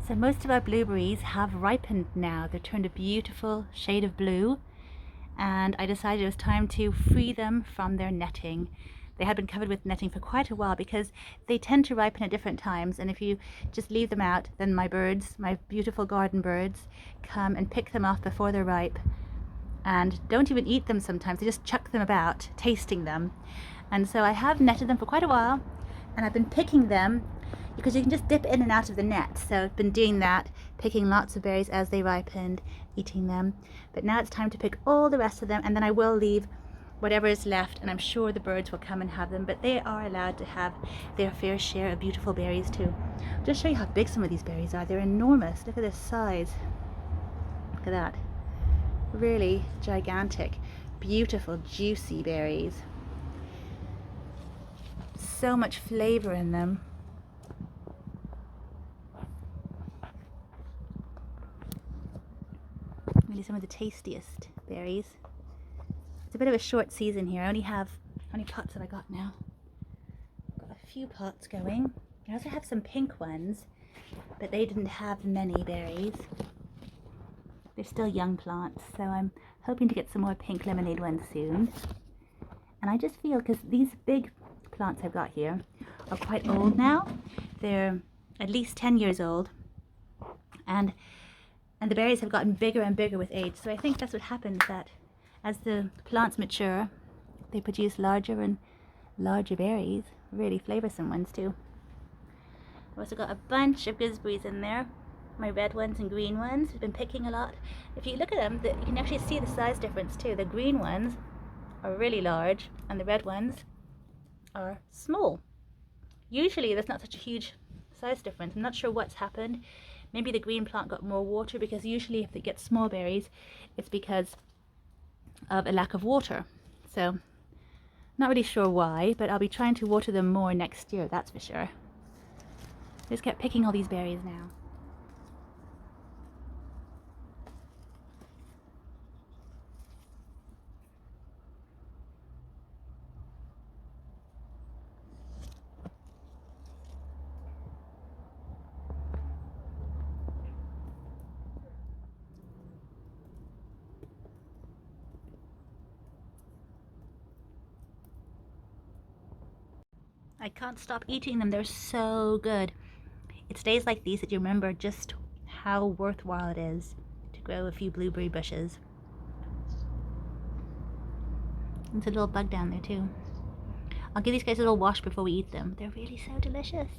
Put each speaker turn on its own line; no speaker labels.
So most of our blueberries have ripened now. They're turned a beautiful shade of blue, and I decided it was time to free them from their netting. They had been covered with netting for quite a while because they tend to ripen at different times, and if you just leave them out, then my birds, my beautiful garden birds, come and pick them off before they're ripe and don't even eat them sometimes. They just chuck them about, tasting them. And so I have netted them for quite a while, and I've been picking them because you can just dip in and out of the net. So I've been doing that, picking lots of berries as they ripened, eating them. But now it's time to pick all the rest of them, and then I will leave whatever is left, and I'm sure the birds will come and have them, but they are allowed to have their fair share of beautiful berries too. I'll just show you how big some of these berries are. They're enormous. Look at this size. Look at that. Really gigantic, beautiful, juicy berries. So much flavor in them. Really some of the tastiest berries. It's a bit of a short season here. I only have, how many pots have I got now? Got a few pots going. I also have some pink ones, but they didn't have many berries. They're still young plants, so I'm hoping to get some more pink lemonade ones soon. And I just feel, because these big plants I've got here are quite old now. They're at least 10 years old, and the berries have gotten bigger and bigger with age. So I think that's what happens, that as the plants mature, they produce larger and larger berries, really flavorsome ones too. I've also got a bunch of gooseberries in there, my red ones and green ones. I've been picking a lot. If you look at them, you can actually see the size difference too. The green ones are really large and the red ones are small. Usually there's not such a huge size difference. I'm not sure what's happened. Maybe the green plant got more water, because usually if they get small berries, it's because of a lack of water. So not really sure why, but I'll be trying to water them more next year, that's for sure. Just kept picking all these berries now. I can't stop eating them. They're so good. It's days like these that you remember just how worthwhile it is to grow a few blueberry bushes. There's a little bug down there too. I'll give these guys a little wash before we eat them. They're really so delicious.